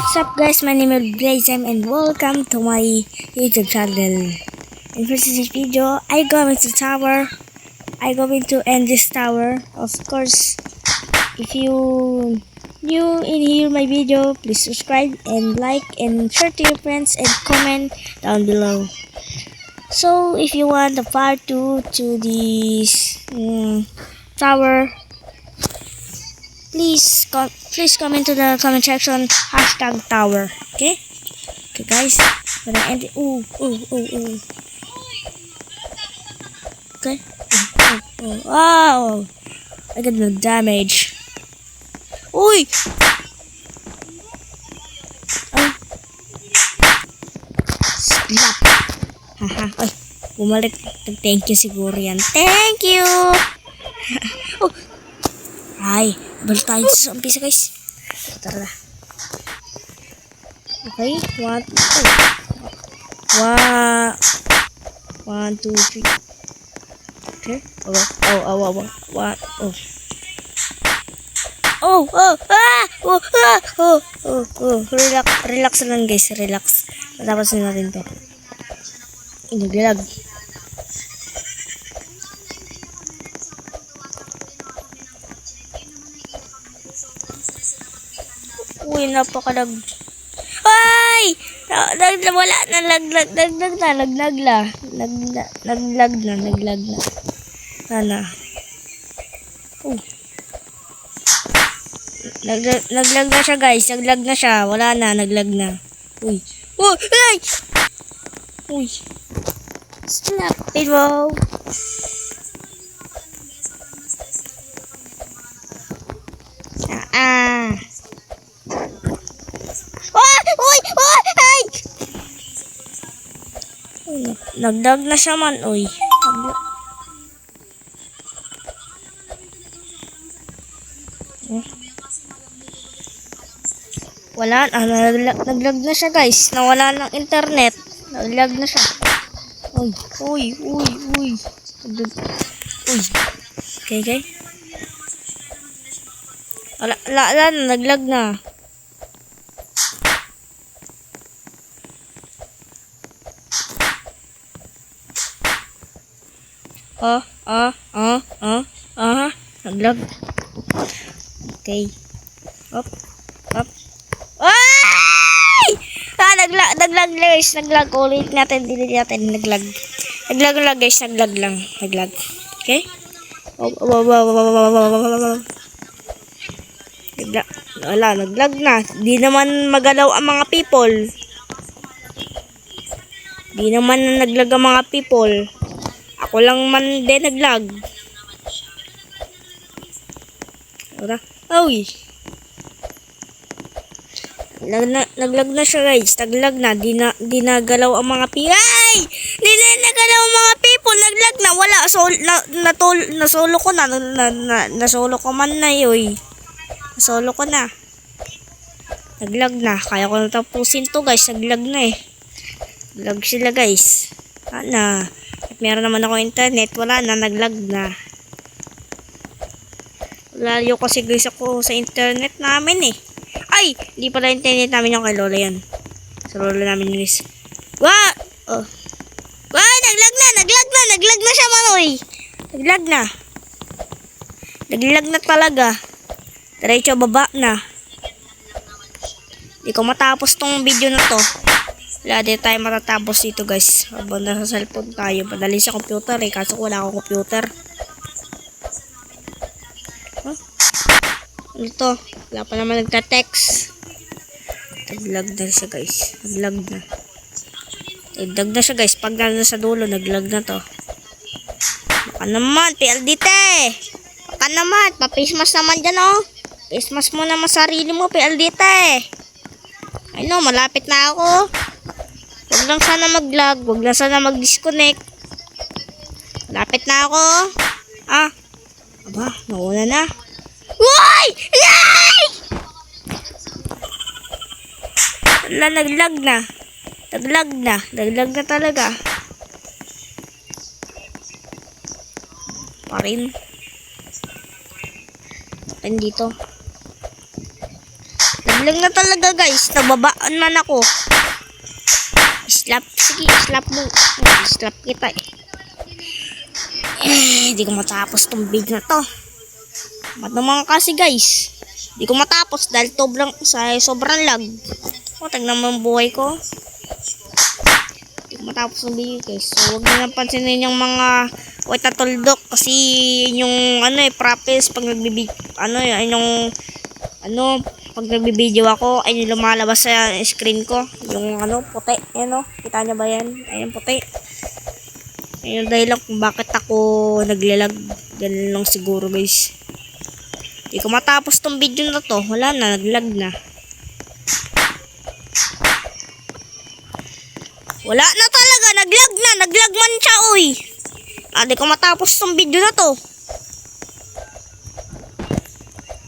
What's up guys, my name is Blazem and welcome to my YouTube channel. In this video, I go into tower. I go into end this tower. Of course, if you new in here my video, please subscribe and like and share to your friends and comment down below. So if you want the part 2 to this tower, please comment to the comment section #tower. Okay guys, gonna end it. Okay. Wow, I got no damage. Uy, slap. Haha. Ay, bumalik. Thank you siguro yan. Thank you. Oh. Ay, balik tayo sa umpisa guys. Tara. Okay, 1, 2, 3. Okay. Relax lang guys, relax. Tapos na natin to. Inaglag. Uy, napakalag. Ay! Wala na, naglag na. Sana. Naglag na siya guys, naglag na siya. Wala na, naglag na. Uy. Ay! Uy. Slap it, wow. Nagdag na siya man, uy. Wala, naglag na siya guys. Nawala ng internet. Naglag na siya. Uy. Okay. Wala, naglag na. Naglag. Okay. Up. Ay! Naglag guys, naglag ulit natin, delete natin, naglag guys, naglag lang. Okay? Naglag na. Di naman magalaw ang mga people. Di naman naglag ang mga people. Ako lang man din naglag. Uy. Naglag na siya guys. Naglag na. Di nagalaw ang mga people. Ay! Di na nagalaw ang mga people. Naglag na. Wala. Nasolo ko na. Nasolo ko man na yun. Nasolo ko na. Naglag na. Kaya ko natapusin to guys. Naglag na eh. Naglag sila guys. At meron naman ako internet. Wala na. Naglag na. Layo kasi guys ako sa internet namin eh. Ay! Hindi pala internet namin yung kay Lola yan. Sa Lola namin guys. What? Naglag na siya manoy. Naglag na talaga. Diretso baba na. Hindi ko matapos tong video na to. Wala din tayo matatapos dito guys. Habang nasa cellphone tayo. Padali sa computer eh. Kaso wala akong computer. Ito, wala pa naman nagta-text. Naglag na siya guys. Naglag na siya guys. Pag nasa dulo, naglag na to. Baka naman, PLDT. Baka naman, pa-face-mask naman dyan oh. Face-mask mo naman sarili mo, PLDT. Ay no, malapit na ako. Huwag lang sana mag-lag. Huwag lang sana mag-disconnect. Malapit na ako. Aba, nauna na. Uy! Yay! Naglag na talaga. Pa rin. Dito. Naglag na talaga guys. Nababaan man ako. Slap. Sige, slap mo. Slap kita eh. Hindi ko matapos tong video na to. Naman kasi guys. Hindi ko matapos dahil sobrang lag. Tignan mo ang buhay ko. Hindi ko matapos ng video guys. So huwag nyo nang pansinin yung mga wait na tuldok. Kasi yung practice pag pag nagbibideo ako, ay lumalabas sa screen ko. Yung puti. Kita nyo ba yan? Ayun, puti. Ayun, dahil lang kung bakit ako naglalag. Ganun lang siguro guys. Hindi ko matapos tong video na to. Wala na, naglag na. Wala na talaga, naglag na. Naglag man siya, uy. Hindi ko matapos tong video na to.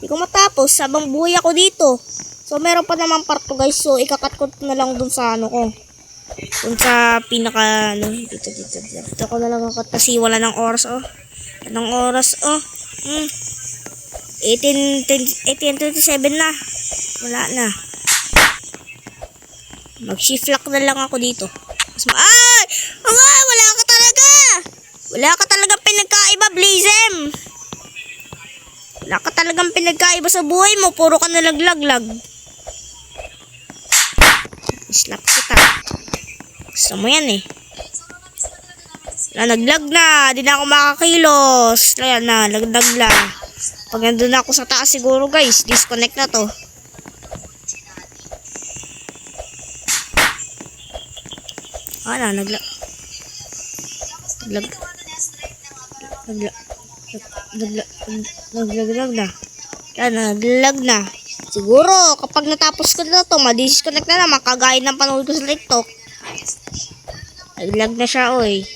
Hindi ko matapos, sabang buhay ako dito. So, meron pa naman part 2 guys. So, ikakat ko na lang dun sa ko. Dun sa pinaka, dito ko na lang kakat kasi wala ng oras, oh. Anong oras, oh. 18:27 na. Wala na. Mag-shift lock na lang ako dito. Ay! Wala ka talaga! Wala ka talagang pinagkaiba, Blazem! Wala ka talagang pinagkaiba sa buhay mo. Puro ka nalaglag-lag. Slap kita. Gusto mo yan eh. Naglag na. Di na ako makakilos. Ayan na. Lagdag na. Pag nandun na ako sa taas siguro guys. Disconnect na to. Naglag na. Yan, naglag na. Siguro, kapag natapos ko na to, ma-disconnect na naman, kagaya ng panood ko sa TikTok. Naglag na siya, oy.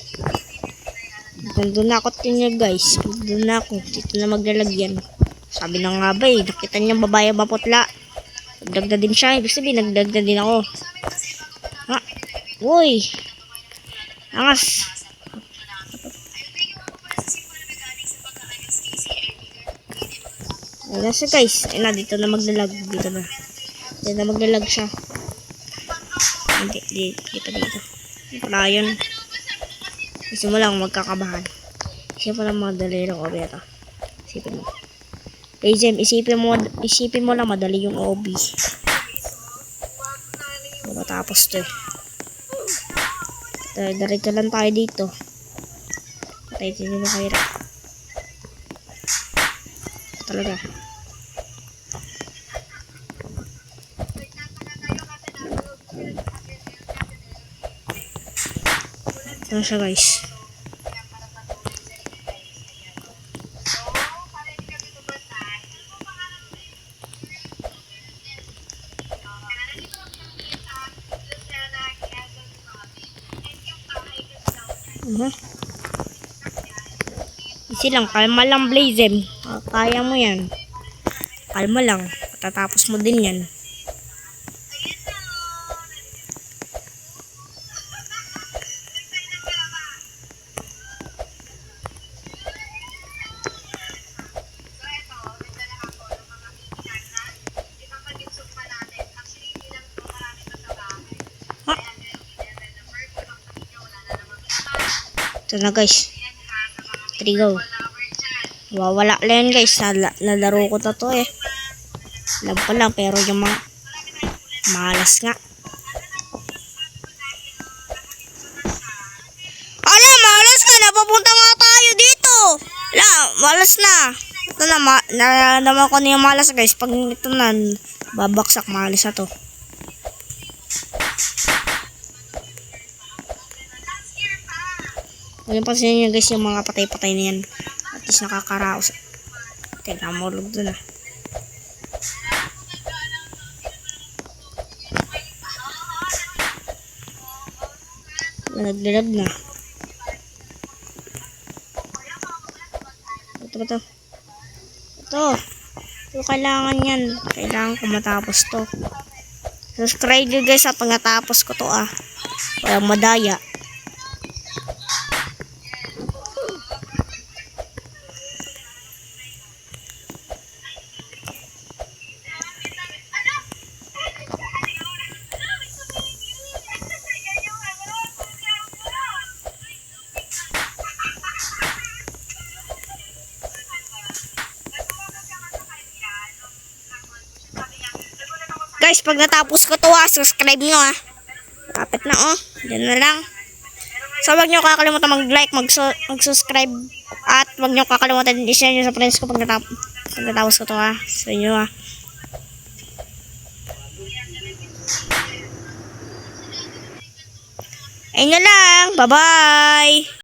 Nandun na ako tinya, guys. Nandun na ako. Dito na maglalagyan. Sabi na nga ba, eh. Nakita niya babae maputla. Naglag na din siya. Ibig sabihin, naglag na din ako. Ha? Uy. Angas. Ayan siya guys. Ayan na, dito na maglalag. Dito na maglalag siya. Hindi, dito. Para yun. Gusto mo lang magkakabahan. Isipin mo lang madali yung OB ito. Isipin mo. Blazem, isipin mo lang madali yung OB. Matapos to eh. Diretso lang tayo dito. Patay din yung mahirap. Talaga. Ano siya guys? Easy lang, kalma lang Blazem. Kaya mo yan. Kalma lang. Tatapos mo din yan. Ito na guys. 3 go. Wawala lang guys. Nalaro ko na to eh. Alam pa lang pero yung mga malas nga. Ala, malas ka. Napapunta nga tayo dito. Ala, malas na. Ito na, naman ko na yung malas guys. Pag ito na, babaksak malas na to. Ngayon pansin nyo guys yung mga patay-patay na yan. At least nakakaraos. Teka, maulog doon ah. Naglalag na. Ito. Ito kailangan yan. Kailangan ko matapos to. Subscribe nyo guys pag natapos ko to ah. Walang madaya. guys, pag natapos ko to subscribe nyo Kapit na Diyan na lang. So wag nyo kakalimutan mag-like, mag-subscribe. At wag nyo kakalimutan i-share nyo sa friends ko pag natapos ko to sa inyo Ayun na lang. Bye-bye.